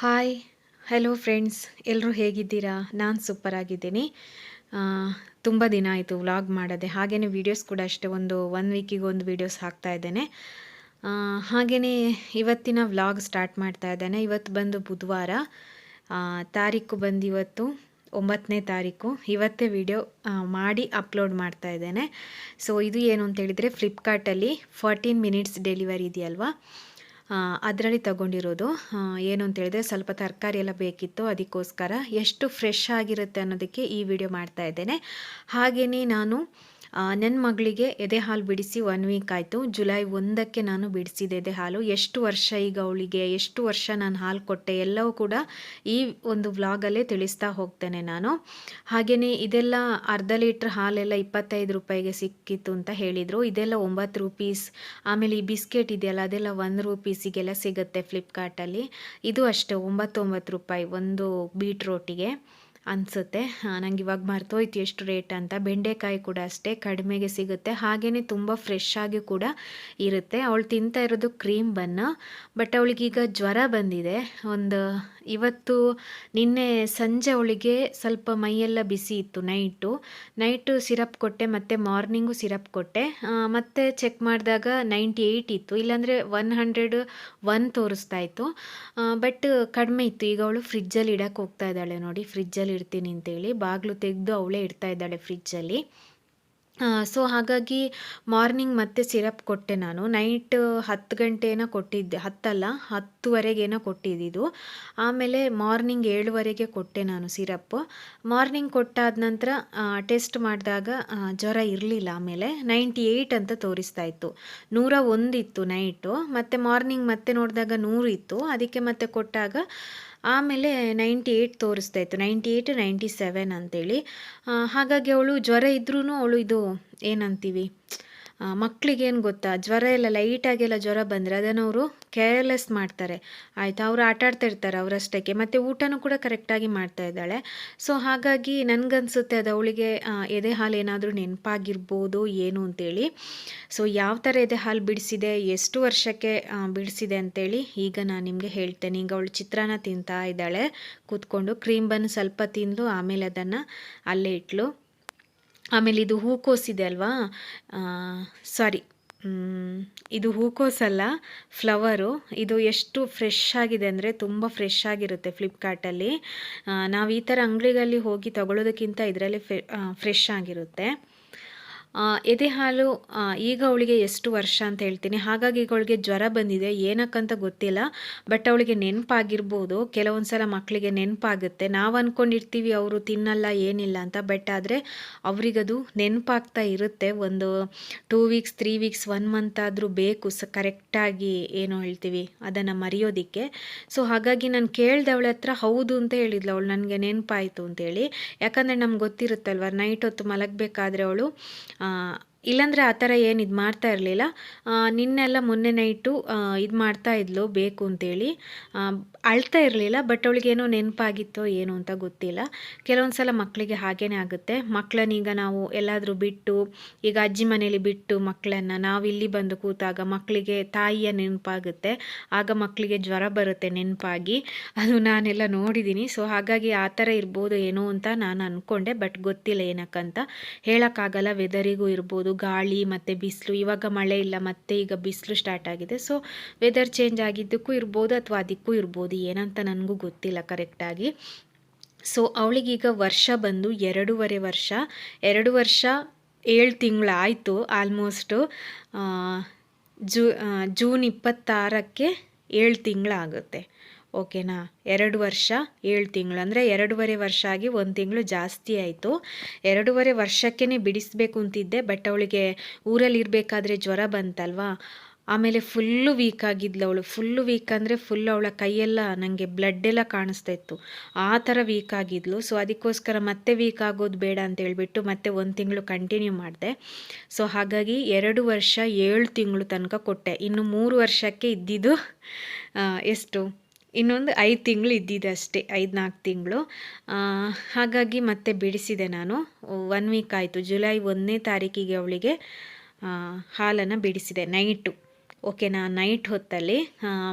Hi hello friends, ಎಲ್ಲರೂ ಹೇಗಿದ್ದೀರಾ? ನಾನು ಸೂಪರ್ ಆಗಿದ್ದೀನಿ. ತುಂಬ ದಿನ ಆಯಿತು ವ್ಲಾಗ್ ಮಾಡದೆ. ಹಾಗೆಯೇ ವೀಡಿಯೋಸ್ ಕೂಡ ಅಷ್ಟೇ, ಒನ್ ವೀಕಿಗೆ ಒಂದು ವೀಡಿಯೋಸ್ ಹಾಕ್ತಾ ಇದ್ದೇನೆ. ಹಾಗೆಯೇ ಇವತ್ತಿನ ವ್ಲಾಗ್ ಸ್ಟಾರ್ಟ್ ಮಾಡ್ತಾ ಇದ್ದೇನೆ. ಇವತ್ತು ಬಂದು ಬುಧವಾರ, ತಾರೀಕು ಬಂದು ಇವತ್ತು 9ನೇ ತಾರೀಕು. ಇವತ್ತೇ ವಿಡಿಯೋ ಮಾಡಿ ಅಪ್ಲೋಡ್ ಮಾಡ್ತಾ ಇದ್ದೇನೆ. ಸೊ ಇದು ಏನು ಅಂತೇಳಿದರೆ, ಫ್ಲಿಪ್ಕಾರ್ಟಲ್ಲಿ 14 ಮಿನಿಟ್ಸ್ ಡೆಲಿವರಿ ಇದೆಯಲ್ವಾ, ಅದರಲ್ಲಿ ತಗೊಂಡಿರೋದು. ಏನು ಅಂತೇಳಿದರೆ, ಸ್ವಲ್ಪ ತರಕಾರಿ ಎಲ್ಲ ಬೇಕಿತ್ತು, ಅದಕ್ಕೋಸ್ಕರ ಎಷ್ಟು ಫ್ರೆಶ್ ಆಗಿರುತ್ತೆ ಅನ್ನೋದಕ್ಕೆ ಈ ವಿಡಿಯೋ ಮಾಡ್ತಾ ಇದ್ದೇನೆ. ಹಾಗೆಯೇ ನಾನು ನನ್ನ ಮಗಳಿಗೆ ಎದೆ ಹಾಲು ಬಿಡಿಸಿ 1 ವೀಕ್ ಆಯಿತು. ಜುಲೈ 1ಕ್ಕೆ ನಾನು ಬಿಡಿಸಿದೆ ಎದೆ ಹಾಲು. ಎಷ್ಟು ವರ್ಷ ಈಗ ಅವಳಿಗೆ, ಎಷ್ಟು ವರ್ಷ ನಾನು ಹಾಲು ಕೊಟ್ಟೆ, ಎಲ್ಲವೂ ಕೂಡ ಈ ಒಂದು ವ್ಲಾಗಲ್ಲೇ ತಿಳಿಸ್ತಾ ಹೋಗ್ತೇನೆ ನಾನು. ಹಾಗೆಯೇ ಇದೆಲ್ಲ ಅರ್ಧ ಲೀಟ್ರ್ ಹಾಲೆಲ್ಲ 25 ರೂಪಾಯಿಗೆ ಸಿಕ್ಕಿತ್ತು ಅಂತ ಹೇಳಿದರು. ಇದೆಲ್ಲ 9 ರೂಪೀಸ್. ಆಮೇಲೆ ಈ ಬಿಸ್ಕೆಟ್ ಇದೆಯಲ್ಲ, ಅದೆಲ್ಲ 1 ರೂಪೀಸಿಗೆಲ್ಲ ಸಿಗುತ್ತೆ ಫ್ಲಿಪ್ಕಾರ್ಟಲ್ಲಿ. ಇದು ಅಷ್ಟೇ 9 ರೂಪಾಯಿ ಒಂದು ಬೀಟ್ರೋಟಿಗೆ ಅನಿಸುತ್ತೆ. ನಂಗೆ ಇವಾಗ ಮರ್ತೋಯ್ತು ಎಷ್ಟು ರೇಟ್ ಅಂತ. ಬೆಂಡೆಕಾಯಿ ಕೂಡ ಅಷ್ಟೇ ಕಡಿಮೆಗೆ ಸಿಗುತ್ತೆ. ಹಾಗೆಯೇ ತುಂಬ ಫ್ರೆಶ್ ಆಗಿ ಕೂಡ ಇರುತ್ತೆ. ಅವಳು ತಿಂತಾ ಇರೋದು ಕ್ರೀಮ್ ಬನ್ನ. ಬಟ್ ಅವಳಿಗೀಗ ಜ್ವರ ಬಂದಿದೆ. ಇವತ್ತು ನಿನ್ನೆ ಸಂಜೆ ಅವಳಿಗೆ ಸ್ವಲ್ಪ ಮೈಯೆಲ್ಲ ಬಿಸಿ ಇತ್ತು. ನೈಟು ಸಿರಪ್ ಕೊಟ್ಟೆ, ಮತ್ತು ಮಾರ್ನಿಂಗು ಸಿರಪ್ ಕೊಟ್ಟೆ. ಮತ್ತೆ ಚೆಕ್ ಮಾಡಿದಾಗ 98 ಇತ್ತು, ಇಲ್ಲಾಂದರೆ 101 ತೋರಿಸ್ತಾ ಇತ್ತು. ಬಟ್ ಕಡಿಮೆ ಇತ್ತು. ಈಗ ಅವಳು ಫ್ರಿಜ್ಜಲ್ಲಿ ಇಡಕ್ಕೆ ಹೋಗ್ತಾ ಇದ್ದಾಳೆ ನೋಡಿ. ಫ್ರಿಜ್ಜಲ್ಲಿ ಇಡ್ತೀನಿ ಅಂತೇಳಿ ಬಾಗಿಲು ತೆಗೆದು ಅವಳೇ ಇಡ್ತಾ ಇದ್ದಾಳೆ ಫ್ರಿಜ್ಜಲ್ಲಿ. ಸೊ ಹಾಗಾಗಿ ಮಾರ್ನಿಂಗ್ ಮತ್ತೆ ಸಿರಪ್ ಕೊಟ್ಟೆ ನಾನು. ನೈಟ್ 10 ಗಂಟೆನ ಕೊಟ್ಟಿದ್ದೆ, 10:30ಗೇನೋ ಕೊಟ್ಟಿದ್ದು. ಆಮೇಲೆ ಮಾರ್ನಿಂಗ್ 7:00ಗೆ ಕೊಟ್ಟೆ ನಾನು ಸಿರಪ್ಪು. ಮಾರ್ನಿಂಗ್ ಕೊಟ್ಟಾದ ನಂತರ ಟೆಸ್ಟ್ ಮಾಡಿದಾಗ ಜ್ವರ ಇರಲಿಲ್ಲ. ಆಮೇಲೆ 98 ಅಂತ ತೋರಿಸ್ತಾ ಇತ್ತು. 101 ಇತ್ತು ನೈಟು. ಮತ್ತು ಮಾರ್ನಿಂಗ್ ಮತ್ತೆ ನೋಡಿದಾಗ 100 ಇತ್ತು. ಅದಕ್ಕೆ ಮತ್ತೆ ಕೊಟ್ಟಾಗ ಆಮೇಲೆ 98 ತೋರಿಸ್ತಾ ಇತ್ತು, 98 97 ಅಂತೇಳಿ. ಹಾಗಾಗಿ ಅವಳು ಜ್ವರ ಇದ್ರೂ ಅವಳು ಇದು ಏನಂತೀವಿ, ಮಕ್ಕಳಿಗೇನು ಗೊತ್ತಾ, ಜ್ವರ ಎಲ್ಲ ಲೈಟಾಗೆಲ್ಲ ಜ್ವರ ಬಂದರೆ ಅದನ್ನು ಅವರು ಕೇರ್ಲೆಸ್ ಮಾಡ್ತಾರೆ. ಆಯಿತಾ, ಅವರು ಆಟಾಡ್ತಾ ಇರ್ತಾರೆ ಅವರಷ್ಟಕ್ಕೆ. ಮತ್ತು ಊಟನೂ ಕೂಡ ಕರೆಕ್ಟಾಗಿ ಮಾಡ್ತಾ ಇದ್ದಾಳೆ. ಸೊ ಹಾಗಾಗಿ ನನಗನ್ಸುತ್ತೆ ಅದು ಅವಳಿಗೆ ಎದೆ ಹಾಲು ಏನಾದರೂ ನೆನಪಾಗಿರ್ಬೋದು ಏನು ಅಂತೇಳಿ. ಸೊ ಯಾವ ಥರ ಎದೆ ಹಾಲು ಬಿಡಿಸಿದೆ, ಎಷ್ಟು ವರ್ಷಕ್ಕೆ ಬಿಡಿಸಿದೆ ಅಂತೇಳಿ ಈಗ ನಾನು ನಿಮಗೆ ಹೇಳ್ತೇನೆ. ಈಗ ಅವಳು ಚಿತ್ರಾನ್ನ ತಿಂತಾ ಇದ್ದಾಳೆ ಕೂತ್ಕೊಂಡು. ಕ್ರೀಮ್ ಬನ್ ಸ್ವಲ್ಪ ತಿಂದು ಆಮೇಲೆ ಅದನ್ನು ಅಲ್ಲೇ ಇಟ್ಲು. ಆಮೇಲೆ ಇದು ಹೂಕೋಸಿದೆ ಅಲ್ವಾ, ಸಾರಿ, ಇದು ಹೂಕೋಸಲ್ಲ, ಫ್ಲವರು. ಇದು ಎಷ್ಟು ಫ್ರೆಶ್ ಆಗಿದೆ ಅಂದರೆ ತುಂಬ ಫ್ರೆಶ್ ಆಗಿರುತ್ತೆ ಫ್ಲಿಪ್ಕಾರ್ಟಲ್ಲಿ. ನಾವು ಈ ಥರ ಅಂಗಡಿಗಳಲ್ಲಿ ಹೋಗಿ ತಗೊಳ್ಳೋದಕ್ಕಿಂತ ಇದರಲ್ಲಿ ಫ್ರೆಶ್ ಆಗಿರುತ್ತೆ. ಎದೆ ಹಾಲು ಈಗ ಅವಳಿಗೆ ಎಷ್ಟು ವರ್ಷ ಅಂತ ಹೇಳ್ತೀನಿ. ಹಾಗಾಗಿ ಈಗ ಅವಳಿಗೆ ಜ್ವರ ಬಂದಿದೆ, ಏನಕ್ಕಂತ ಗೊತ್ತಿಲ್ಲ. ಬಟ್ ಅವಳಿಗೆ ನೆನಪಾಗಿರ್ಬೋದು. ಕೆಲವೊಂದು ಸಲ ಮಕ್ಕಳಿಗೆ ನೆನಪಾಗುತ್ತೆ. ನಾವು ಅಂದ್ಕೊಂಡಿರ್ತೀವಿ ಅವರು ತಿನ್ನಲ್ಲ ಏನಿಲ್ಲ ಅಂತ. ಬಟ್ ಆದರೆ ಅವರಿಗದು ನೆನಪಾಗ್ತಾ ಇರುತ್ತೆ. ಒಂದು 2 ವೀಕ್ಸ್ 3 ವೀಕ್ಸ್ 1 ಮಂತ್ ಆದರೂ ಬೇಕು ಕರೆಕ್ಟಾಗಿ ಏನು ಹೇಳ್ತೀವಿ ಅದನ್ನು ಮರೆಯೋದಕ್ಕೆ. ಸೊ ಹಾಗಾಗಿ ನಾನು ಕೇಳಿದೆ ಅವಳ ಹತ್ರ. ಹೌದು ಅಂತ ಹೇಳಿದ್ಲು ಅವಳು, ನನಗೆ ನೆನಪಾಯಿತು ಅಂತೇಳಿ. ಯಾಕಂದರೆ ನಮ್ಗೆ ಗೊತ್ತಿರುತ್ತಲ್ವ, ನೈಟ್ ಹೊತ್ತು ಮಲಗಬೇಕಾದ್ರೆ ಅವಳು ಇಲ್ಲಾಂದರೆ ಆ ಥರ ಏನು ಇದು ಮಾಡ್ತಾ ಇರಲಿಲ್ಲ. ನಿನ್ನೆಲ್ಲ ಮೊನ್ನೆ ನೈಟು ಇದು ಮಾಡ್ತಾ ಇದ್ಲು ಬೇಕು ಅಂತೇಳಿ. ಅಳ್ತಾ ಇರಲಿಲ್ಲ. ಬಟ್ ಅವಳಿಗೇನೋ ನೆನಪಾಗಿತ್ತೋ ಏನು ಅಂತ ಗೊತ್ತಿಲ್ಲ. ಕೆಲವೊಂದು ಸಲ ಮಕ್ಕಳಿಗೆ ಹಾಗೇ ಆಗುತ್ತೆ. ಮಕ್ಕಳನ್ನೀಗ ನಾವು ಎಲ್ಲಾದರೂ ಬಿಟ್ಟು, ಈಗ ಅಜ್ಜಿ ಮನೇಲಿ ಬಿಟ್ಟು ಮಕ್ಕಳನ್ನು ನಾವು ಇಲ್ಲಿ ಬಂದು ಕೂತಾಗ ಮಕ್ಕಳಿಗೆ ತಾಯಿಯ ನೆನಪಾಗುತ್ತೆ. ಆಗ ಮಕ್ಕಳಿಗೆ ಜ್ವರ ಬರುತ್ತೆ ನೆನಪಾಗಿ. ಅದು ನಾನೆಲ್ಲ ನೋಡಿದ್ದೀನಿ. ಸೊ ಹಾಗಾಗಿ ಆ ಥರ ಇರ್ಬೋದು ಏನೋ ಅಂತ ನಾನು ಅಂದ್ಕೊಂಡೆ. ಬಟ್ ಗೊತ್ತಿಲ್ಲ ಏನಕ್ಕಂತ ಹೇಳೋಕ್ಕಾಗಲ್ಲ. ವೆದರಿಗೂ ಇರ್ಬೋದು, ಗಾಳಿ ಮತ್ತು ಬಿಸಿಲು. ಇವಾಗ ಮಳೆ ಇಲ್ಲ, ಮತ್ತು ಈಗ ಬಿಸಿಲು ಸ್ಟಾರ್ಟ್ ಆಗಿದೆ. ಸೊ ವೆದರ್ ಚೇಂಜ್ ಆಗಿದ್ದಕ್ಕೂ ಇರ್ಬೋದು, ಅಥವಾ ಅದಕ್ಕೂ ಇರ್ಬೋದು, ಏನಂತ ನನಗೂ ಗೊತ್ತಿಲ್ಲ ಕರೆಕ್ಟಾಗಿ. ಸೊ ಅವಳಿಗೀಗ ವರ್ಷ ಬಂದು 2.5 ವರ್ಷ. 2 ವರ್ಷ 7 ತಿಂಗಳು ಆಯಿತು ಆಲ್ಮೋಸ್ಟು. ಜೂನ್ 26ಕ್ಕೆ 7 ತಿಂಗಳಾಗುತ್ತೆ. ಓಕೆನಾ. 2 ವರ್ಷ 7 ತಿಂಗಳು ಅಂದರೆ 2.5 ವರ್ಷ ಆಗಿ 1 ತಿಂಗಳು ಜಾಸ್ತಿ ಆಯಿತು. 2.5 ವರ್ಷಕ್ಕೇ ಬಿಡಿಸ್ಬೇಕು ಅಂತಿದ್ದೆ. ಬಟ್ ಅವಳಿಗೆ ಊರಲ್ಲಿ ಇರಬೇಕಾದ್ರೆ ಜ್ವರ ಬಂತಲ್ವಾ, ಆಮೇಲೆ ಫುಲ್ಲು ವೀಕ್ ಆಗಿದ್ಲು ಅವಳು. ಫುಲ್ಲು ವೀಕ್ ಅಂದರೆ ಫುಲ್ ಅವಳ ಕೈಯೆಲ್ಲ ನನಗೆ ಬ್ಲಡ್ ಎಲ್ಲ ಕಾಣಿಸ್ತಾ ಇತ್ತು, ಆ ಥರ ವೀಕ್ ಆಗಿದ್ಲು. ಸೊ ಅದಕ್ಕೋಸ್ಕರ ಮತ್ತೆ ವೀಕ್ ಆಗೋದು ಬೇಡ ಅಂತ ಹೇಳ್ಬಿಟ್ಟು ಮತ್ತೆ 1 ತಿಂಗಳು ಕಂಟಿನ್ಯೂ ಮಾಡಿದೆ. ಸೊ ಹಾಗಾಗಿ 2 ವರ್ಷ 7 ತಿಂಗಳು ತನಕ ಕೊಟ್ಟೆ. ಇನ್ನು 3 ವರ್ಷಕ್ಕೆ ಇದ್ದಿದ್ದು ಎಷ್ಟು, ಇನ್ನೊಂದು 5 ತಿಂಗಳು ಇದ್ದಿದೆ ಅಷ್ಟೇ, 5-4 ತಿಂಗಳು. ಹಾಗಾಗಿ ಮತ್ತೆ ಬಿಡಿಸಿದೆ ನಾನು. 1 ವೀಕ್ ಆಯಿತು. ಜುಲೈ 1ನೇ ತಾರೀಕಿಗೆ ಅವಳಿಗೆ ಹಾಲನ್ನು ಬಿಡಿಸಿದೆ ನೈಟು. ಓಕೆನಾ. ನೈಟ್ ಹೊತ್ತಲ್ಲಿ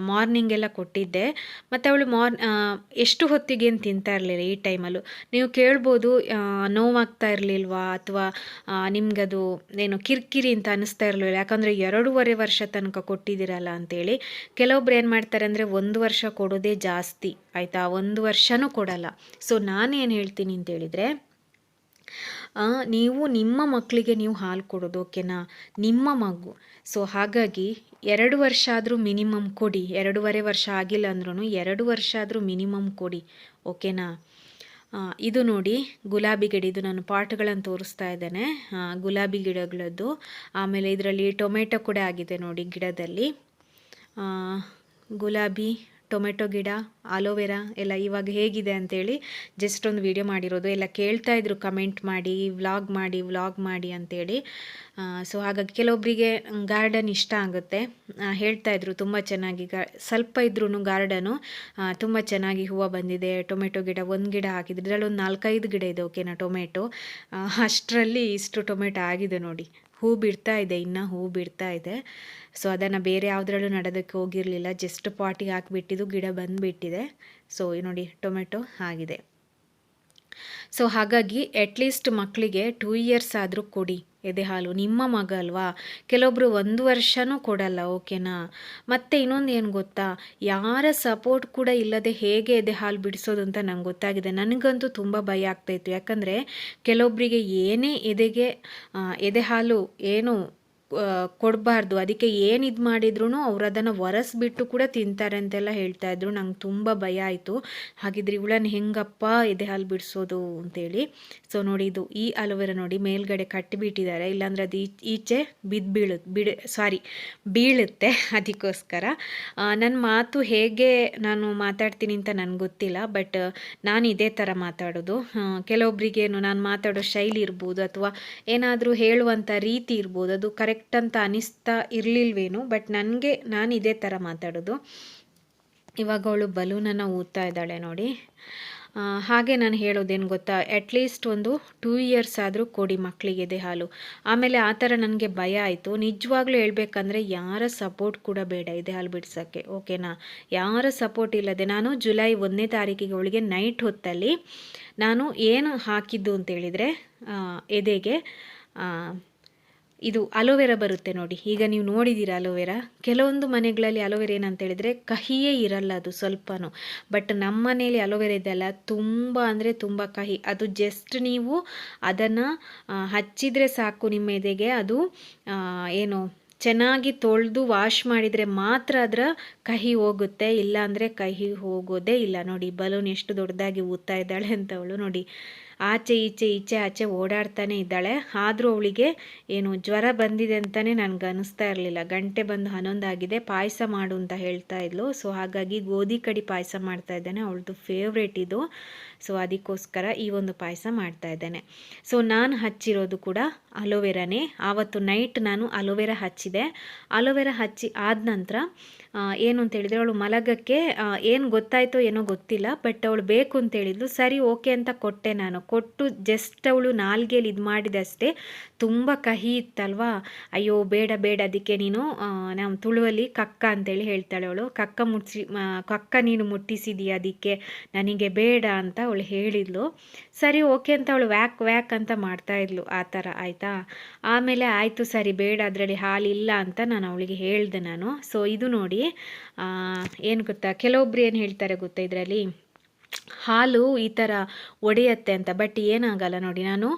ಮಾರ್ನಿಂಗೆಲ್ಲ ಕೊಟ್ಟಿದ್ದೆ. ಮತ್ತು ಅವಳು ಎಷ್ಟು ಹೊತ್ತಿಗೆ ಏನು ತಿಂತಾ ಇರಲಿಲ್ಲ ಈ ಟೈಮಲ್ಲೂ. ನೀವು ಕೇಳ್ಬೋದು ನೋವಾಗ್ತಾ ಇರಲಿಲ್ವಾ ಅಥವಾ ನಿಮಗದು ಏನು ಕಿರಿಕಿರಿ ಅಂತ ಅನ್ನಿಸ್ತಾ ಇರಲಿಲ್ಲ, ಯಾಕಂದರೆ 2.5 ವರ್ಷ ತನಕ ಕೊಟ್ಟಿದ್ದೀರಲ್ಲ ಅಂತೇಳಿ. ಕೆಲವೊಬ್ರು ಏನು ಮಾಡ್ತಾರೆ ಅಂದರೆ 1 ವರ್ಷ ಕೊಡೋದೇ ಜಾಸ್ತಿ ಆಯಿತಾ, 1 ವರ್ಷನೂ ಕೊಡಲ್ಲ. ಸೊ ನಾನೇನು ಹೇಳ್ತೀನಿ ಅಂತೇಳಿದರೆ, ನೀವು ನಿಮ್ಮ ಮಕ್ಕಳಿಗೆ ನೀವು ಹಾಲು ಕೊಡೋದು, ಓಕೆನಾ, ನಿಮ್ಮ ಮಗು. ಸೊ ಹಾಗಾಗಿ 2 ವರ್ಷ ಆದರೂ ಮಿನಿಮಮ್ ಕೊಡಿ. 2.5 ವರ್ಷ ಆಗಿಲ್ಲ ಅಂದ್ರೂ 2 ವರ್ಷ ಆದರೂ ಮಿನಿಮಮ್ ಕೊಡಿ, ಓಕೆನಾ. ಇದು ನೋಡಿ ಗುಲಾಬಿ ಗಿಡ, ಇದು ನಾನು ಪಾಟ್ಗಳನ್ನು ತೋರಿಸ್ತಾ ಇದ್ದೇನೆ, ಗುಲಾಬಿ ಗಿಡಗಳದ್ದು. ಆಮೇಲೆ ಇದರಲ್ಲಿ ಟೊಮೆಟೊ ಕೂಡ ಆಗಿದೆ ನೋಡಿ ಗಿಡದಲ್ಲಿ. ಗುಲಾಬಿ, ಟೊಮೆಟೊ ಗಿಡ, ಅಲೋವೆರಾ ಎಲ್ಲ ಇವಾಗ ಹೇಗಿದೆ ಅಂತೇಳಿ ಜಸ್ಟ್ ಒಂದು ವಿಡಿಯೋ ಮಾಡಿರೋದು. ಎಲ್ಲ ಕೇಳ್ತಾಯಿದ್ರು ಕಮೆಂಟ್ ಮಾಡಿ, ವ್ಲಾಗ್ ಮಾಡಿ ಅಂತೇಳಿ. ಸೊ ಹಾಗಾಗಿ ಕೆಲವೊಬ್ಬರಿಗೆ ಗಾರ್ಡನ್ ಇಷ್ಟ ಆಗುತ್ತೆ, ಹೇಳ್ತಾಯಿದ್ರು ತುಂಬ ಚೆನ್ನಾಗಿ ಸ್ವಲ್ಪ ಇದ್ರೂ ಗಾರ್ಡನು ತುಂಬ ಚೆನ್ನಾಗಿ ಹೂವು ಬಂದಿದೆ. ಟೊಮೆಟೊ ಗಿಡ ಒಂದು ಗಿಡ ಹಾಕಿದ್ರೆ ಇದರಲ್ಲಿ ಒಂದು 4-5 ಗಿಡ ಇದೆ, ಓಕೆನಾ, ಟೊಮೆಟೊ. ಅಷ್ಟರಲ್ಲಿ ಇಷ್ಟು ಟೊಮೆಟೊ ಆಗಿದೆ ನೋಡಿ. ಹೂ ಬಿಡ್ತಾ ಇದೆ, ಇನ್ನೂ ಹೂ ಬಿಡ್ತಾ ಇದೆ. ಸೊ ಅದನ್ನು ಬೇರೆ ಯಾವುದ್ರಲ್ಲೂ ನಡೋದಕ್ಕೆ ಹೋಗಿರಲಿಲ್ಲ, ಜಸ್ಟ್ ಪಾಟಿಗೆ ಹಾಕಿಬಿಟ್ಟಿದ್ದು ಗಿಡ ಬಂದುಬಿಟ್ಟಿದೆ. ಸೊ ನೋಡಿ ಟೊಮೆಟೊ ಆಗಿದೆ. ಸೊ ಹಾಗಾಗಿ ಅಟ್ಲೀಸ್ಟ್ ಮಕ್ಕಳಿಗೆ 2 ಇಯರ್ಸ್ ಆದರೂ ಕೊಡಿ ಎದೆ ಹಾಲು. ನಿಮ್ಮ ಮಗ ಅಲ್ವಾ, ಕೆಲವೊಬ್ಬರು 1 ವರ್ಷನೂ ಕೊಡಲ್ಲ, ಓಕೆನಾ. ಮತ್ತು ಇನ್ನೊಂದು ಏನು ಗೊತ್ತಾ, ಯಾರ ಸಪೋರ್ಟ್ ಕೂಡ ಇಲ್ಲದೆ ಹೇಗೆ ಎದೆ ಹಾಲು ಬಿಡಿಸೋದು ಅಂತ ನಂಗೆ ಗೊತ್ತಾಗಿದೆ. ನನಗಂತೂ ತುಂಬ ಭಯ ಆಗ್ತಾಯಿತ್ತು, ಯಾಕಂದರೆ ಕೆಲವೊಬ್ಬರಿಗೆ ಏನೇ ಎದೆ ಹಾಲು ಏನು ಕೊಡಬಾರ್ದು, ಅದಕ್ಕೆ ಏನು ಇದು ಮಾಡಿದ್ರು ಅವ್ರು ಅದನ್ನು ಒರೆಸ್ಬಿಟ್ಟು ಕೂಡ ತಿಂತಾರೆ ಅಂತೆಲ್ಲ ಹೇಳ್ತಾಯಿದ್ರು. ನಂಗೆ ತುಂಬ ಭಯ ಆಯಿತು. ಹಾಗಿದ್ರೆ ಇವಳನ್ನು ಹೆಂಗಪ್ಪ ಎದೆ ಹಾಲು ಬಿಡಿಸೋದು ಅಂತೇಳಿ. ಸೊ ನೋಡಿ, ಇದು ಈ ಅಲೋವೆರಾ ನೋಡಿ ಮೇಲ್ಗಡೆ ಕಟ್ಟಿಬಿಟ್ಟಿದ್ದಾರೆ, ಇಲ್ಲಾಂದರೆ ಅದು ಈಚೆ ಬೀಳುತ್ತೆ. ಅದಕ್ಕೋಸ್ಕರ ನನ್ನ ಮಾತು ಹೇಗೆ ನಾನು ಮಾತಾಡ್ತೀನಿ ಅಂತ ನನಗೆ ಗೊತ್ತಿಲ್ಲ, ಬಟ್ ನಾನು ಇದೇ ಥರ ಮಾತಾಡೋದು. ಕೆಲವೊಬ್ಬರಿಗೇನು ನಾನು ಮಾತಾಡೋ ಶೈಲಿ ಇರ್ಬೋದು ಅಥವಾ ಏನಾದರೂ ಹೇಳುವಂಥ ರೀತಿ ಇರ್ಬೋದು, ಅದು ಕರೆಕ್ಟ್ ಅಂತ ಅನಿಸ್ತಾ ಇರಲಿಲ್ವೇನು, ಬಟ್ ನಾನು ಇದೇ ಥರ ಮಾತಾಡೋದು. ಇವಾಗ ಅವಳು ಬಲೂನನ್ನು ಊದ್ತಾ ಇದ್ದಾಳೆ ನೋಡಿ. ಹಾಗೆ ನಾನು ಹೇಳೋದೇನು ಗೊತ್ತಾ, ಅಟ್ಲೀಸ್ಟ್ ಒಂದು 2 ಇಯರ್ಸ್ ಆದರೂ ಕೊಡಿ ಮಕ್ಕಳಿಗೆ ಎದೆ ಹಾಲು. ಆಮೇಲೆ ಆ ಥರ ನನಗೆ ಭಯ ಆಯಿತು. ನಿಜವಾಗ್ಲೂ ಹೇಳ್ಬೇಕಂದ್ರೆ ಯಾರ ಸಪೋರ್ಟ್ ಕೂಡ ಬೇಡ ಎದೆ ಹಾಲು ಬಿಡಿಸೋಕ್ಕೆ, ಓಕೆನಾ. ಯಾರ ಸಪೋರ್ಟ್ ಇಲ್ಲದೆ ನಾನು ಜುಲೈ 1ನೇ ತಾರೀಕಿಗೆ ಅವಳಿಗೆ ನೈಟ್ ಹೊತ್ತಲ್ಲಿ ನಾನು ಏನು ಹಾಕಿದ್ದು ಅಂತೇಳಿದರೆ ಎದೆಗೆ ಇದು ಅಲೋವೆರಾ ಬರುತ್ತೆ ನೋಡಿ. ಈಗ ನೀವು ನೋಡಿದ್ದೀರಾ ಅಲೋವೆರಾ, ಕೆಲವೊಂದು ಮನೆಗಳಲ್ಲಿ ಅಲೋವೆರಾ ಏನಂತ ಹೇಳಿದರೆ ಕಹಿಯೇ ಇರಲ್ಲ ಅದು ಸ್ವಲ್ಪನೂ. ಬಟ್ ನಮ್ಮ ಮನೇಲಿ ಅಲೋವೆರಾ ಇದೆಯಲ್ಲ ತುಂಬ ಅಂದರೆ ತುಂಬ ಕಹಿ. ಅದು ಜಸ್ಟ್ ನೀವು ಅದನ್ನು ಹಚ್ಚಿದರೆ ಸಾಕು ನಿಮ್ಮ ಎದೆಗೆ, ಅದು ಏನು ಚೆನ್ನಾಗಿ ತೊಳೆದು ವಾಶ್ ಮಾಡಿದರೆ ಮಾತ್ರ ಅದರ ಕಹಿ ಹೋಗುತ್ತೆ, ಇಲ್ಲಾಂದರೆ ಕಹಿ ಹೋಗೋದೇ ಇಲ್ಲ. ನೋಡಿ ಬಲೂನ್ ಎಷ್ಟು ದೊಡ್ಡದಾಗಿ ಊದ್ತಾ ಇದ್ದಾಳೆ ಅಂತ ಅವಳು ನೋಡಿ. ಆಚೆ ಆಚೆ ಓಡಾಡ್ತಾನೆ ಇದ್ದಾಳೆ. ಆದರೂ ಅವಳಿಗೆ ಏನು ಜ್ವರ ಬಂದಿದೆ ಅಂತಲೇ ನನಗೆ ಅನ್ನಿಸ್ತಾ ಇರಲಿಲ್ಲ. ಗಂಟೆ ಬಂದು 11 ಆಗಿದೆ, ಪಾಯಸ ಮಾಡು ಅಂತ ಹೇಳ್ತಾ ಇದ್ಲು. ಸೊ ಹಾಗಾಗಿ ಗೋಧಿ ಕಡಿ ಪಾಯಸ ಮಾಡ್ತಾ ಇದ್ದೇನೆ, ಅವಳದು ಫೇವ್ರೇಟ್ ಇದು. ಸೊ ಅದಕ್ಕೋಸ್ಕರ ಈ ಒಂದು ಪಾಯಸ ಮಾಡ್ತಾ ಇದ್ದೇನೆ. ಸೊ ನಾನು ಹಚ್ಚಿರೋದು ಕೂಡ ಅಲೋವೆರಾನೇ. ಆವತ್ತು ನೈಟ್ ನಾನು ಅಲೋವೆರಾ ಹಚ್ಚಿದೆ. ಅಲೋವೆರಾ ಹಚ್ಚಿ ಆದ ನಂತರ ಏನು ಅಂತೇಳಿದರೆ ಅವಳು ಮಲಗಕ್ಕೆ ಏನು ಗೊತ್ತಾಯಿತೋ ಏನೋ ಗೊತ್ತಿಲ್ಲ, ಬಟ್ ಅವಳು ಬೇಕು ಅಂತೇಳಿದ್ಲು. ಸರಿ ಓಕೆ ಅಂತ ಕೊಟ್ಟೆ. ನಾನು ಕೊಟ್ಟು ಜಸ್ಟ್ ಅವಳು ನಾಲ್ಗೆಯಲ್ಲಿ ಇದು ಮಾಡಿದಷ್ಟೇ, ತುಂಬ ಕಹಿ ಇತ್ತಲ್ವಾ. ಅಯ್ಯೋ ಬೇಡ ಅದಕ್ಕೆ ನೀನು ನಮ್ಮ ತುಳುವಲ್ಲಿ ಕಕ್ಕ ಅಂತೇಳಿ ಹೇಳ್ತಾಳೆ ಅವಳು, ಕಕ್ಕ ನೀನು ಮುಟ್ಟಿಸಿದೀಯ, ಅದಕ್ಕೆ ನನಗೆ ಬೇಡ ಅಂತ ಅವಳು ಹೇಳಿದ್ಲು. ಸರಿ ಓಕೆ ಅಂತ ಅವಳು ವ್ಯಾಕ್ ಅಂತ ಮಾಡ್ತಾಯಿದ್ಲು ಆ ಥರ, ಆಯಿತಾ. ಆಮೇಲೆ ಆಯಿತು ಸರಿ ಬೇಡ, ಅದರಲ್ಲಿ ಹಾಲಿಲ್ಲ ಅಂತ ನಾನು ಅವಳಿಗೆ ಹೇಳಿದೆ ನಾನು. ಸೊ ಇದು ನೋಡಿ ಏನು ಗೊತ್ತಾ, ಕೆಲವೊಬ್ರು ಏನು ಹೇಳ್ತಾರೆ ಗೊತ್ತಾ, ಇದರಲ್ಲಿ ಹಾಲು ಈ ಥರ ಒಡೆಯತ್ತೆ ಅಂತ. ಬಟ್ ಏನಾಗಲ್ಲ ನೋಡಿ. ನಾನು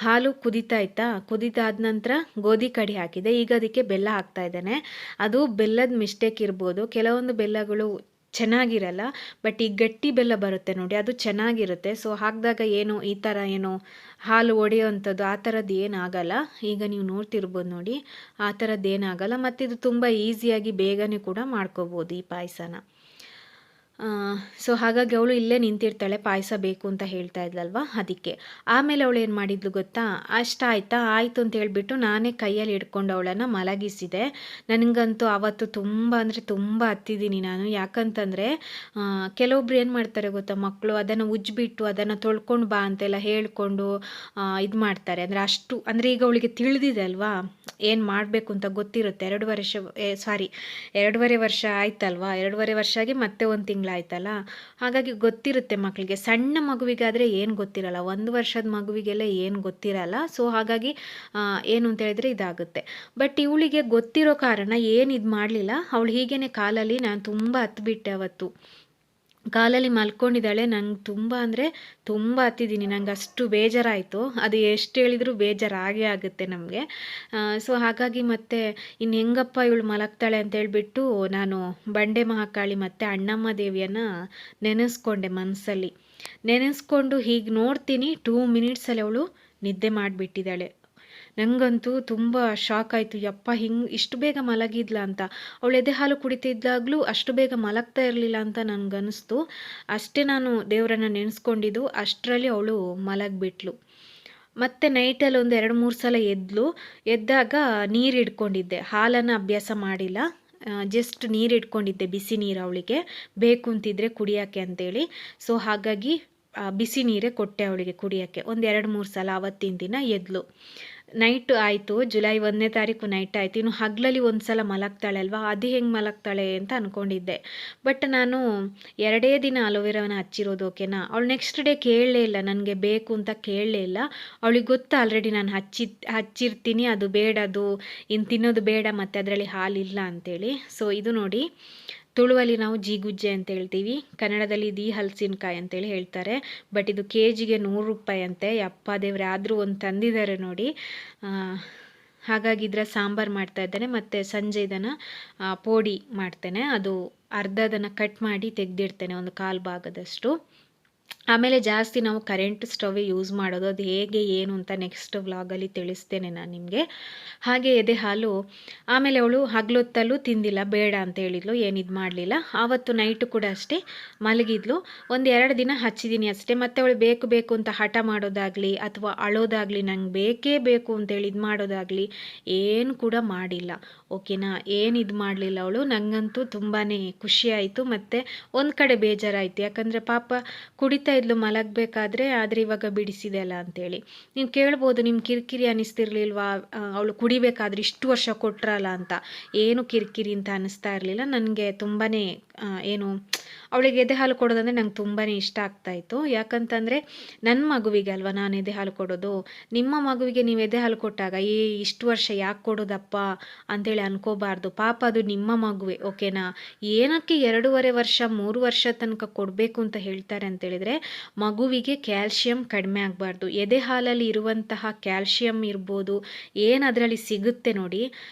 ಹಾಲು ಕುದಿತಾದ ನಂತರ ಗೋಧಿ ಕಡಿ ಹಾಕಿದೆ, ಈಗ ಅದಕ್ಕೆ ಬೆಲ್ಲ ಹಾಕ್ತಾ ಇದ್ದೇನೆ. ಅದು ಬೆಲ್ಲದ ಮಿಸ್ಟೇಕ್ ಇರ್ಬೋದು, ಕೆಲವೊಂದು ಬೆಲ್ಲಗಳು ಚೆನ್ನಾಗಿರಲ್ಲ, ಬಟ್ ಈ ಗಟ್ಟಿ ಬೆಲ್ಲ ಬರುತ್ತೆ ನೋಡಿ, ಅದು ಚೆನ್ನಾಗಿರುತ್ತೆ. ಸೊ ಹಾಕಿದಾಗ ಏನು ಈ ಥರ ಏನು ಹಾಲು ಒಡೆಯುವಂಥದ್ದು ಆ ಥರದ್ದು ಏನಾಗಲ್ಲ. ಈಗ ನೀವು ನೋಡ್ತಿರ್ಬೋದು ನೋಡಿ, ಆ ಥರದ್ದು ಏನಾಗಲ್ಲ. ಮತ್ತು ಇದು ತುಂಬ ಈಸಿಯಾಗಿ ಬೇಗನೆ ಕೂಡ ಮಾಡ್ಕೋಬೋದು ಈ ಪಾಯಸನ. ಸೊ ಹಾಗಾಗಿ ಅವಳು ಇಲ್ಲೇ ನಿಂತಿರ್ತಾಳೆ, ಪಾಯಸ ಬೇಕು ಅಂತ ಹೇಳ್ತಾ ಇದ್ಲಲ್ವ ಅದಕ್ಕೆ. ಆಮೇಲೆ ಅವಳು ಏನು ಮಾಡಿದ್ಲು ಗೊತ್ತಾ, ಅಷ್ಟಾಯ್ತಾ ಆಯಿತು ಅಂತ ಹೇಳ್ಬಿಟ್ಟು ನಾನೇ ಕೈಯಲ್ಲಿ ಹಿಡ್ಕೊಂಡು ಅವಳನ್ನು ಮಲಗಿಸಿದೆ. ನನಗಂತೂ ಆವತ್ತು ತುಂಬ ಅಂದರೆ ತುಂಬ ಹತ್ತಿದ್ದೀನಿ ನಾನು. ಯಾಕಂತಂದರೆ ಕೆಲವೊಬ್ರು ಏನು ಮಾಡ್ತಾರೆ ಗೊತ್ತಾ, ಮಕ್ಕಳು ಅದನ್ನು ಉಜ್ಜಿಬಿಟ್ಟು ಅದನ್ನು ತೊಳ್ಕೊಂಡು ಬಾ ಅಂತೆಲ್ಲ ಹೇಳ್ಕೊಂಡು ಇದು ಮಾಡ್ತಾರೆ. ಅಂದರೆ ಅಷ್ಟು ಅಂದರೆ ಈಗ ಅವಳಿಗೆ ತಿಳಿದಿದೆ ಅಲ್ವಾ ಏನು ಮಾಡಬೇಕು ಅಂತ ಗೊತ್ತಿರುತ್ತೆ. 2.5 ವರ್ಷ ಆಯ್ತಲ್ವಾ, 2.5 ವರ್ಷ ಆಗಿ ಮತ್ತೆ 1 ತಿಂಗಳಾಯ್ತಲ್ಲ, ಹಾಗಾಗಿ ಗೊತ್ತಿರುತ್ತೆ ಮಕ್ಕಳಿಗೆ. ಸಣ್ಣ ಮಗುವಿಗಾದರೆ ಏನು ಗೊತ್ತಿರಲ್ಲ, 1 ವರ್ಷದ ಮಗುವಿಗೆಲ್ಲ ಏನು ಗೊತ್ತಿರಲ್ಲ. ಸೊ ಹಾಗಾಗಿ ಏನು ಅಂತ ಹೇಳಿದ್ರೆ ಇದಾಗುತ್ತೆ. ಬಟ್ ಇವಳಿಗೆ ಗೊತ್ತಿರೋ ಕಾರಣ ಏನು ಇದು ಮಾಡಲಿಲ್ಲ. ಅವಳು ಹೀಗೇ ಕಾಲಲ್ಲಿ ನಾನು ತುಂಬ ಹತ್ಬಿಟ್ಟೆ ಅವತ್ತು. ಕಾಲಲ್ಲಿ ಮಲ್ಕೊಂಡಿದ್ದಾಳೆ. ನಂಗೆ ತುಂಬ ಅಂದರೆ ತುಂಬ ಹತ್ತಿದ್ದೀನಿ. ನಂಗೆ ಅಷ್ಟು ಬೇಜಾರಾಯಿತು. ಅದು ಎಷ್ಟು ಹೇಳಿದರೂ ಬೇಜಾರಾಗೇ ಆಗುತ್ತೆ ನಮಗೆ. ಸೊ ಹಾಗಾಗಿ ಮತ್ತೆ ಇನ್ನು ಹೆಂಗಪ್ಪ ಇವಳು ಮಲಗ್ತಾಳೆ ಅಂತ ಹೇಳ್ಬಿಟ್ಟು ನಾನು ಬಂಡೆ ಮಹಾಕಾಳಿ ಮತ್ತು ಅಣ್ಣಮ್ಮ ದೇವಿಯನ್ನು ನೆನೆಸ್ಕೊಂಡೆ ಮನಸ್ಸಲ್ಲಿ. ನೆನೆಸ್ಕೊಂಡು ಹೀಗೆ ನೋಡ್ತೀನಿ 2 ಮಿನಿಟ್ಸಲ್ಲಿ ಅವಳು ನಿದ್ದೆ ಮಾಡಿಬಿಟ್ಟಿದ್ದಾಳೆ. ನನಗಂತೂ ತುಂಬ ಶಾಕ್ ಆಯಿತು. ಯಪ್ಪ ಇಷ್ಟು ಬೇಗ ಮಲಗಿದ್ಲ ಅಂತ. ಅವಳು ಎದೆ ಹಾಲು ಕುಡಿತಿದ್ದಾಗಲೂ ಅಷ್ಟು ಬೇಗ ಮಲಗ್ತಾ ಇರಲಿಲ್ಲ ಅಂತ ನನಗನ್ನಿಸ್ತು. ಅಷ್ಟೇ ನಾನು ದೇವರನ್ನು ನೆನೆಸ್ಕೊಂಡಿದ್ದು, ಅಷ್ಟರಲ್ಲಿ ಅವಳು ಮಲಗಿಬಿಟ್ಲು. ಮತ್ತು ನೈಟಲ್ಲಿ ಒಂದು 2-3 ಸಲ ಎದ್ದಾಗ ನೀರು ಇಟ್ಕೊಂಡಿದ್ದೆ. ಹಾಲನ್ನು ಅಭ್ಯಾಸ ಮಾಡಿಲ್ಲ, ಜಸ್ಟ್ ನೀರು ಇಟ್ಕೊಂಡಿದ್ದೆ, ಬಿಸಿ ನೀರು ಅವಳಿಗೆ ಬೇಕು ಅಂತಿದ್ರೆ ಕುಡಿಯೋಕ್ಕೆ ಅಂತೇಳಿ. ಸೊ ಹಾಗಾಗಿ ಬಿಸಿ ನೀರೇ ಕೊಟ್ಟೆ ಅವಳಿಗೆ ಕುಡಿಯೋಕ್ಕೆ. ಒಂದು 2-3 ಸಲ ಆವತ್ತಿನ ದಿನ ಎದ್ಲು. ನೈಟ್ ಆಯಿತು, ಜುಲೈ 1ನೇ ತಾರೀಕು ನೈಟ್ ಆಯಿತು. ಇನ್ನು ಹಗಲಲ್ಲಿ ಒಂದು ಸಲ ಮಲಗ್ತಾಳೆ ಅಲ್ವಾ, ಅದು ಹೆಂಗೆ ಮಲಗ್ತಾಳೆ ಅಂತ ಅಂದ್ಕೊಂಡಿದ್ದೆ. ಬಟ್ ನಾನು 2 ದಿನ ಅಲೋವೆರಾನ ಹಚ್ಚಿರೋದು, ಓಕೆನಾ. ಅವಳು ನೆಕ್ಸ್ಟ್ ಡೇ ಕೇಳಲೇ ಇಲ್ಲ, ನನಗೆ ಬೇಕು ಅಂತ ಕೇಳಲೇ ಇಲ್ಲ. ಅವಳಿಗೆ ಗೊತ್ತಾ ಆಲ್ರೆಡಿ ನಾನು ಹಚ್ಚಿರ್ತೀನಿ, ಅದು ಬೇಡ, ಅದು ಇನ್ನು ತಿನ್ನೋದು ಬೇಡ, ಮತ್ತು ಅದರಲ್ಲಿ ಹಾಲಿಲ್ಲ ಅಂತೇಳಿ. ಸೊ ಇದು ನೋಡಿ, ತುಳುವಲ್ಲಿ ನಾವು ಜೀಗುಜ್ಜೆ ಅಂತ ಹೇಳ್ತೀವಿ, ಕನ್ನಡದಲ್ಲಿ ದಿ ಹಲಸಿನಕಾಯಿ ಅಂತೇಳಿ ಹೇಳ್ತಾರೆ. ಬಟ್ ಇದು ಕೆಜಿಗೆ 100 ರೂಪಾಯಿ ಅಂತೆ. ಯಪ್ಪ ದೇವ್ರೆ, ಆದರೂ ಒಂದು ತಂದಿದ್ದಾರೆ ನೋಡಿ. ಹಾಗಾಗಿ ಇದರ ಸಾಂಬಾರು ಮಾಡ್ತಾ ಇದ್ದೇನೆ, ಮತ್ತು ಸಂಜೆ ಇದನ್ನು ಪೋಡಿ ಮಾಡ್ತೇನೆ. ಅದು ಅರ್ಧದನ್ನು ಕಟ್ ಮಾಡಿ ತೆಗೆದಿಡ್ತೇನೆ, ಒಂದು 1/4 ಭಾಗದಷ್ಟು. ಆಮೇಲೆ ಜಾಸ್ತಿ ನಾವು ಕರೆಂಟ್ ಸ್ಟವ್ ಯೂಸ್ ಮಾಡೋದು. ಅದು ಹೇಗೆ ಏನು ಅಂತ ನೆಕ್ಸ್ಟ್ ವ್ಲಾಗಲ್ಲಿ ತಿಳಿಸ್ತೇನೆ ನಾನು ನಿಮಗೆ. ಹಾಗೆ ಎದೆ ಹಾಲು ಆಮೇಲೆ ಅವಳು ಹಗಲೊತ್ತಲ್ಲೂ ತಿಂದಿಲ್ಲ, ಬೇಡ ಅಂತ ಹೇಳಿದ್ಲು, ಏನಿದು ಮಾಡಲಿಲ್ಲ. ಆವತ್ತು ನೈಟು ಕೂಡ ಅಷ್ಟೇ ಮಲಗಿದ್ಲು. 1-2 ದಿನ ಹಚ್ಚಿದ್ದೀನಿ ಅಷ್ಟೇ. ಮತ್ತು ಅವಳು ಬೇಕು ಬೇಕು ಅಂತ ಹಠ ಮಾಡೋದಾಗಲಿ ಅಥವಾ ಅಳೋದಾಗಲಿ, ನಂಗೆ ಬೇಕೇ ಬೇಕು ಅಂತೇಳಿ ಇದು ಮಾಡೋದಾಗಲಿ ಏನು ಕೂಡ ಮಾಡಿಲ್ಲ, ಓಕೆನಾ. ಏನು ಇದು ಮಾಡಲಿಲ್ಲ ಅವಳು. ನನಗಂತೂ ತುಂಬಾ ಖುಷಿ ಆಯಿತು, ಮತ್ತು ಒಂದು ಕಡೆ ಬೇಜಾರಾಯಿತು. ಯಾಕಂದರೆ ಪಾಪ ಕುಡಿತಾ ಇದ್ಲು ಮಲಗಬೇಕಾದ್ರೆ, ಆದರೆ ಇವಾಗ ಬಿಡಿಸಿದೆ ಅಲ್ಲ ಅಂತೇಳಿ. ನೀವು ಕೇಳ್ಬೋದು, ನಿಮ್ಮ ಕಿರಿಕಿರಿ ಅನ್ನಿಸ್ತಿರ್ಲಿಲ್ವಾ ಅವಳು ಕುಡಿಬೇಕಾದ್ರೆ ಇಷ್ಟು ವರ್ಷ ಕೊಟ್ರಲ್ಲ ಅಂತ. ಏನು ಕಿರಿಕಿರಿ ಅಂತ ಅನ್ನಿಸ್ತಾ ಇರಲಿಲ್ಲ ನನಗೆ. ತುಂಬಾ ಏನು ಅವಳಿಗೆ ಎದೆ ಹಾಲು ಕೊಡೋದಂದರೆ ನಂಗೆ ತುಂಬಾ ಇಷ್ಟ ಆಗ್ತಾಯಿತ್ತು. ಯಾಕಂತಂದರೆ ನನ್ನ ಮಗುವಿಗೆ ಅಲ್ವಾ ನಾನು ಎದೆ ಹಾಲು ಕೊಡೋದು. ನಿಮ್ಮ ಮಗುವಿಗೆ ನೀವು ಎದೆ ಹಾಲು ಕೊಟ್ಟಾಗ ಇಷ್ಟು ವರ್ಷ ಯಾಕೆ ಕೊಡೋದಪ್ಪ ಅಂತೇಳಿ ಅನ್ಕೋಬಾರ್ದು. ಪಾಪ ಅದು ನಿಮ್ಮ ಮಗುವೆ, ಓಕೆನಾ. ಏನಕ್ಕೆ 2.5 ವರ್ಷ 3 ವರ್ಷ ತನಕ ಕೊಡಬೇಕು ಅಂತ ಹೇಳ್ತಾರೆ ಅಂತೇಳಿದರೆ, ಮಗುವಿಗೆ ಕ್ಯಾಲ್ಶಿಯಂ ಕಡಿಮೆ ಆಗಬಾರ್ದು. ಎದೆ ಹಾಲಲ್ಲಿ ಇರುವಂತಹ ಕ್ಯಾಲ್ಶಿಯಂ ಇರ್ಬೋದು, ಏನು ಅದರಲ್ಲಿ ಸಿಗುತ್ತೆ ನೋಡಿ,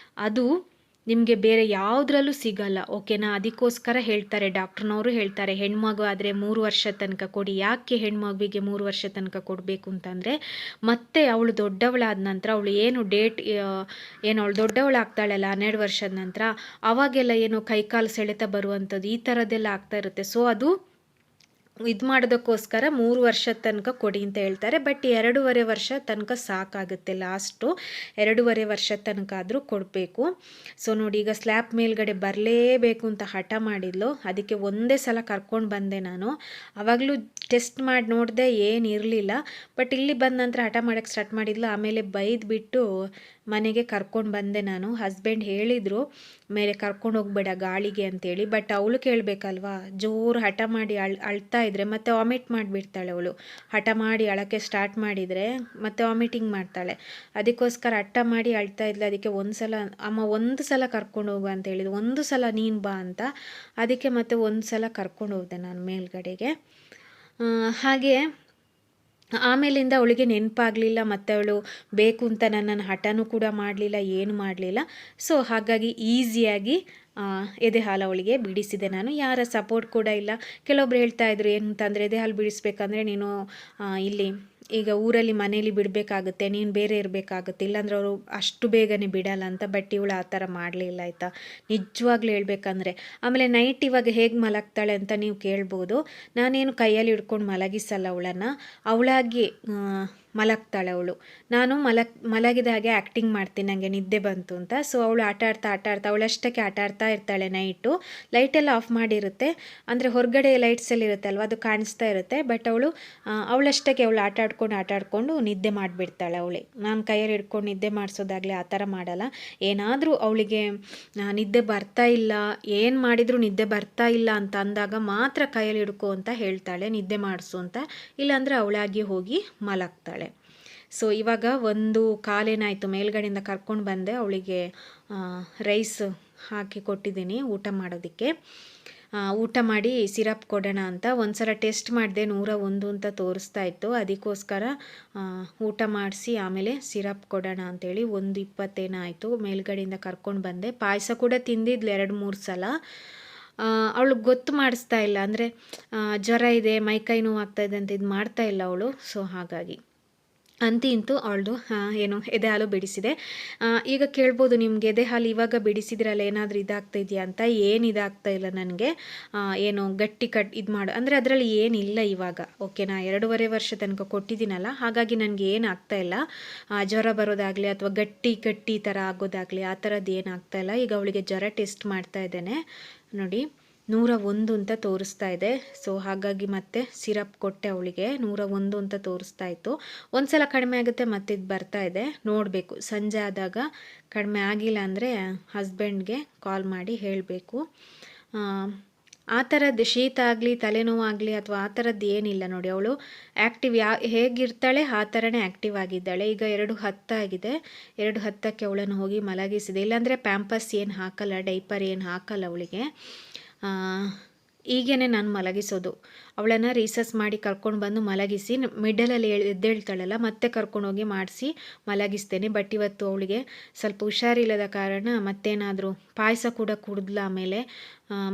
ಅದು ನಿಮಗೆ ಬೇರೆ ಯಾವುದ್ರಲ್ಲೂ ಸಿಗಲ್ಲ, ಓಕೆನಾ. ಅದಕ್ಕೋಸ್ಕರ ಹೇಳ್ತಾರೆ, ಡಾಕ್ಟ್ರನವರು ಹೇಳ್ತಾರೆ, ಹೆಣ್ಮಗು ಆದರೆ 3 ವರ್ಷ ತನಕ ಕೊಡಿ. ಯಾಕೆ ಹೆಣ್ಮಗುವಿಗೆ 3 ವರ್ಷ ತನಕ ಕೊಡಬೇಕು ಅಂತಂದರೆ, ಮತ್ತೆ ಅವಳು ದೊಡ್ಡವಳಾದ ನಂತರ, ಅವಳು ಏನು ಅವಳು ದೊಡ್ಡವಳಾಗ್ತಾಳಲ್ಲ 12 ವರ್ಷದ ನಂತರ, ಅವಾಗೆಲ್ಲ ಏನು ಕೈಕಾಲು ಸೆಳೆತ ಬರುವಂಥದ್ದು ಈ ಥರದ್ದೆಲ್ಲ ಆಗ್ತಾ ಇರುತ್ತೆ. ಸೊ ಅದು ಇದು ಮಾಡೋದಕ್ಕೋಸ್ಕರ 3 ವರ್ಷದ ತನಕ ಕೊಡಿ ಅಂತ ಹೇಳ್ತಾರೆ. ಬಟ್ 2.5 ವರ್ಷ ತನಕ ಸಾಕಾಗುತ್ತೆ, ಲಾಸ್ಟು 2.5 ವರ್ಷ ತನಕ ಆದರೂ ಕೊಡಬೇಕು. ಸೊ ನೋಡಿ, ಈಗ ಸ್ಲ್ಯಾಬ್ ಮೇಲ್ಗಡೆ ಬರಲೇಬೇಕು ಅಂತ ಹಠ ಮಾಡಿದ್ಲು. ಅದಕ್ಕೆ ಒಂದೇ ಸಲ ಕರ್ಕೊಂಡು ಬಂದೆ ನಾನು. ಆವಾಗಲೂ ಟೆಸ್ಟ್ ಮಾಡಿ ನೋಡಿದೆ, ಏನು ಇರಲಿಲ್ಲ. ಬಟ್ ಇಲ್ಲಿ ಬಂದ ನಂತರ ಹಠ ಮಾಡೋಕ್ಕೆ ಸ್ಟಾರ್ಟ್ ಮಾಡಿದ್ಲು. ಆಮೇಲೆ ಬೈದ್ಬಿಟ್ಟು ಮನೆಗೆ ಕರ್ಕೊಂಡು ಬಂದೆ ನಾನು. ಹಸ್ಬೆಂಡ್ ಹೇಳಿದರು ಮೇಲೆ ಕರ್ಕೊಂಡು ಹೋಗಬೇಡ ಗಾಳಿಗೆ ಅಂತೇಳಿ. ಬಟ್ ಅವಳು ಕೇಳಬೇಕಲ್ವಾ, ಜೋರು ಹಠ ಮಾಡಿ ಅಳ್ತಾ ಇದ್ದರೆ ಮತ್ತೆ ವಾಮಿಟ್ ಮಾಡಿಬಿಡ್ತಾಳೆ ಅವಳು. ಹಠ ಮಾಡಿ ಅಳಕ್ಕೆ ಸ್ಟಾರ್ಟ್ ಮಾಡಿದರೆ ಮತ್ತೆ ವಾಮಿಟಿಂಗ್ ಮಾಡ್ತಾಳೆ. ಅದಕ್ಕೋಸ್ಕರ ಹಠ ಮಾಡಿ ಅಳ್ತಾ ಇದ್ಲು. ಅದಕ್ಕೆ ಒಂದು ಸಲ ಕರ್ಕೊಂಡು ಹೋಗು ಅಂತ ಹೇಳಿದ್ರು, ಒಂದು ಸಲ ನೀನು ಬಾ ಅಂತ. ಅದಕ್ಕೆ ಮತ್ತೆ ಒಂದು ಸಲ ಕರ್ಕೊಂಡು ಹೋದೆ ನಾನು ಮೇಲ್ಗಡೆಗೆ. ಹಾಗೆ ಆಮೇಲಿಂದ ಅವಳಿಗೆ ನೆನಪಾಗಲಿಲ್ಲ, ಮತ್ತು ಅವಳು ಬೇಕು ಅಂತ ನನ್ನನ್ನು ಹಠನೂ ಕೂಡ ಮಾಡಲಿಲ್ಲ, ಏನು ಮಾಡಲಿಲ್ಲ. ಸೊ ಹಾಗಾಗಿ ಈಸಿಯಾಗಿ ಎದೆ ಹಾಲು ಅವಳಿಗೆ ಬಿಡಿಸಿದೆ ನಾನು. ಯಾರ ಸಪೋರ್ಟ್ ಕೂಡ ಇಲ್ಲ. ಕೆಲವೊಬ್ರು ಹೇಳ್ತಾಯಿದ್ರು ಏನು ಅಂತಂದರೆ, ಎದೆ ಹಾಲು ಬಿಡಿಸ್ಬೇಕಂದ್ರೆ ನೀನು ಇಲ್ಲಿ ಈಗ ಊರಲ್ಲಿ ಮನೇಲಿ ಬಿಡಬೇಕಾಗುತ್ತೆ, ನೀನು ಬೇರೆ ಇರಬೇಕಾಗುತ್ತೆ, ಇಲ್ಲಾಂದ್ರೆ ಅವರು ಅಷ್ಟು ಬೇಗನೆ ಬಿಡಲ್ಲ ಅಂತ. ಬಟ್ ಇವಳು ಆ ಥರ ಮಾಡಲಿಲ್ಲ ಆಯಿತಾ, ನಿಜವಾಗ್ಲೂ ಹೇಳ್ಬೇಕಂದ್ರೆ. ಆಮೇಲೆ ನೈಟ್ ಇವಾಗ ಹೇಗೆ ಮಲಗ್ತಾಳೆ ಅಂತ ನೀವು ಕೇಳ್ಬೋದು. ನಾನೇನು ಕೈಯಲ್ಲಿ ಹಿಡ್ಕೊಂಡು ಮಲಗಿಸಲ್ಲ ಅವಳನ್ನು, ಅವಳಾಗಿ ಮಲಗ್ತಾಳೆ ಅವಳು. ನಾನು ಮಲಗಿದ ಹಾಗೆ ಆ್ಯಕ್ಟಿಂಗ್ ಮಾಡ್ತೀನಿ, ನನಗೆ ನಿದ್ದೆ ಬಂತು ಅಂತ. ಸೊ ಅವಳು ಆಟ ಆಡ್ತಾ ಅವಳಷ್ಟಕ್ಕೆ ಆಟ ಆಡ್ತಾ ಇರ್ತಾಳೆ. ನೈಟು ಲೈಟೆಲ್ಲ ಆಫ್ ಮಾಡಿರುತ್ತೆ, ಅಂದರೆ ಹೊರಗಡೆ ಲೈಟ್ಸ್ ಎಲ್ಲ ಇರುತ್ತೆ ಅಲ್ವ, ಅದು ಕಾಣಿಸ್ತಾ ಇರುತ್ತೆ. ಬಟ್ ಅವಳಷ್ಟಕ್ಕೆ ಅವಳು ಆಟ ಆಡ್ಕೊಂಡು ನಿದ್ದೆ ಮಾಡಿಬಿಡ್ತಾಳೆ ಅವಳೆ. ನಾನು ಕೈಯಲ್ಲಿ ಹಿಡ್ಕೊಂಡು ನಿದ್ದೆ ಮಾಡಿಸೋದಾಗಲಿ ಆ ಥರ ಮಾಡಲ್ಲ. ಏನಾದರೂ ಅವಳಿಗೆ ನಿದ್ದೆ ಬರ್ತಾ ಇಲ್ಲ, ಏನು ಮಾಡಿದರೂ ನಿದ್ದೆ ಬರ್ತಾ ಇಲ್ಲ ಅಂತ ಅಂದಾಗ ಮಾತ್ರ ಕೈಯಲ್ಲಿ ಹಿಡ್ಕೊ ಅಂತ ಹೇಳ್ತಾಳೆ, ನಿದ್ದೆ ಮಾಡಿಸು ಅಂತ. ಇಲ್ಲಾಂದರೆ ಅವಳಾಗಿ ಹೋಗಿ ಮಲಗ್ತಾಳೆ. ಸೊ ಇವಾಗ 1:15 ಏನಾಯಿತು, ಮೇಲ್ಗಡೆಯಿಂದ ಕರ್ಕೊಂಡು ಬಂದೆ. ಅವಳಿಗೆ ರೈಸ್ ಹಾಕಿ ಕೊಟ್ಟಿದ್ದೀನಿ ಊಟ ಮಾಡೋದಕ್ಕೆ. ಊಟ ಮಾಡಿ ಸಿರಪ್ ಕೊಡೋಣ ಅಂತ ಒಂದ್ಸಲ ಟೆಸ್ಟ್ ಮಾಡಿದೆ, 101 ಅಂತ ತೋರಿಸ್ತಾ ಇತ್ತು. ಅದಕ್ಕೋಸ್ಕರ ಊಟ ಮಾಡಿಸಿ ಆಮೇಲೆ ಸಿರಪ್ ಕೊಡೋಣ ಅಂಥೇಳಿ 1:20 ಆಯಿತು, ಮೇಲ್ಗಡೆಯಿಂದ ಕರ್ಕೊಂಡು ಬಂದೆ. ಪಾಯಸ ಕೂಡ ತಿಂದಿದ್ಲು 2-3 ಸಲ. ಅವಳು ಗೊತ್ತು ಮಾಡಿಸ್ತಾ ಇಲ್ಲ, ಅಂದರೆ ಜ್ವರ ಇದೆ, ಮೈಕೈ ನೋವು ಆಗ್ತಾಯಿದೆ ಅಂತ ಇದು ಮಾಡ್ತಾ ಇಲ್ಲ ಅವಳು. ಸೊ ಹಾಗಾಗಿ ಇಂತೂ ಅವಳದು ಏನು ಎದೆ ಹಾಲು ಬಿಡಿಸಿದೆ. ಈಗ ಕೇಳ್ಬೋದು, ನಿಮ್ಗೆ ಎದೆ ಹಾಲು ಇವಾಗ ಬಿಡಿಸಿದ್ರಲ್ಲ ಏನಾದರೂ ಇದಾಗ್ತಾ ಇದೆಯಾ ಅಂತ. ಏನು ಇದಾಗ್ತಾ ಇಲ್ಲ ನನಗೆ, ಏನು ಗಟ್ಟಿ ಇದು ಮಾಡು ಅಂದರೆ ಅದರಲ್ಲಿ ಏನಿಲ್ಲ ಇವಾಗ. ಓಕೆನಾ, 2.5 ವರ್ಷ ತನಕ ಕೊಟ್ಟಿದ್ದೀನಲ್ಲ, ಹಾಗಾಗಿ ನನಗೆ ಏನು ಆಗ್ತಾ ಇಲ್ಲ. ಜ್ವರ ಬರೋದಾಗಲಿ ಅಥವಾ ಗಟ್ಟಿ ಥರ ಆಗೋದಾಗಲಿ ಆ ಥರದ್ದು ಏನಾಗ್ತಾ ಇಲ್ಲ. ಈಗ ಅವಳಿಗೆ ಜ್ವರ ಟೆಸ್ಟ್ ಮಾಡ್ತಾ ಇದ್ದೇನೆ ನೋಡಿ, 101 ಅಂತ ತೋರಿಸ್ತಾ ಇದೆ. ಸೊ ಹಾಗಾಗಿ ಮತ್ತೆ ಸಿರಪ್ ಕೊಟ್ಟೆ ಅವಳಿಗೆ, 101 ಅಂತ ತೋರಿಸ್ತಾ ಇತ್ತು. ಒಂದು ಸಲ ಕಡಿಮೆ ಆಗುತ್ತೆ, ಮತ್ತೆ ಇದು ಬರ್ತಾ ಇದೆ, ನೋಡಬೇಕು. ಸಂಜೆ ಆದಾಗ ಕಡಿಮೆ ಆಗಿಲ್ಲ ಅಂದರೆ ಹಸ್ಬೆಂಡ್ಗೆ ಕಾಲ್ ಮಾಡಿ ಹೇಳಬೇಕು. ಆ ಥರದ್ದು ಶೀತ ಆಗಲಿ ತಲೆನೋವಾಗಲಿ ಅಥವಾ ಆ ಥರದ್ದು ಏನಿಲ್ಲ ನೋಡಿ. ಅವಳು ಆ್ಯಕ್ಟಿವ್ ಹೇಗಿರ್ತಾಳೆ ಆ ಥರನೇ ಆ್ಯಕ್ಟಿವ್ ಆಗಿದ್ದಾಳೆ. ಈಗ 2:10 ಆಗಿದೆ, 2:10ಕ್ಕೆ ಅವಳನ್ನು ಹೋಗಿ ಮಲಗಿಸಿದೆ. ಇಲ್ಲಾಂದರೆ ಪ್ಯಾಂಪಸ್ ಏನು ಹಾಕಲ್ಲ, ಡೈಪರ್ ಏನು ಹಾಕಲ್ಲ ಅವಳಿಗೆ. ಈಗೇನೆ ನಾನು ಮಲಗಿಸೋದು. ಅವಳನ್ನು ರೀಸಸ್ ಮಾಡಿ ಕರ್ಕೊಂಡು ಬಂದು ಮಲಗಿಸಿ ಮಿಡಲಲ್ಲಿ ಎದ್ದೇಳ್ತಾಳಲ್ಲ, ಮತ್ತೆ ಕರ್ಕೊಂಡೋಗಿ ಮಾಡಿಸಿ ಮಲಗಿಸ್ತೇನೆ. ಬಟ್ ಇವತ್ತು ಅವಳಿಗೆ ಸ್ವಲ್ಪ ಹುಷಾರಿಲ್ಲದ ಕಾರಣ ಮತ್ತೇನಾದರೂ ಪಾಯಸ ಕೂಡ ಕುಡಿದ್ಲ. ಆಮೇಲೆ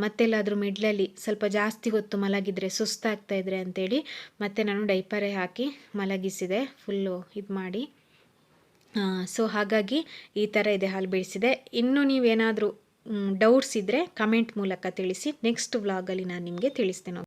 ಮತ್ತೆಲ್ಲಾದರೂ ಮಿಡ್ಲಲ್ಲಿ ಸ್ವಲ್ಪ ಜಾಸ್ತಿ ಹೊತ್ತು ಮಲಗಿದರೆ ಸುಸ್ತಾಗ್ತಾಯಿದ್ರೆ ಅಂಥೇಳಿ ಮತ್ತೆ ನಾನು ಡೈಪರೇ ಹಾಕಿ ಮಲಗಿಸಿದೆ, ಫುಲ್ಲು ಇದು ಮಾಡಿ. ಸೊ ಹಾಗಾಗಿ ಈ ಥರ ಇದೆ, ಹಾಲು ಬಿಡಿಸಿದೆ. ಇನ್ನೂ ನೀವೇನಾದರೂ ಡೌಟ್ಸ್ ಇದ್ದರೆ ಕಮೆಂಟ್ ಮೂಲಕ ತಿಳಿಸಿ, ನೆಕ್ಸ್ಟ್ ವ್ಲಾಗಲ್ಲಿ ನಾನು ನಿಮಗೆ ತಿಳಿಸ್ತೇನೆ.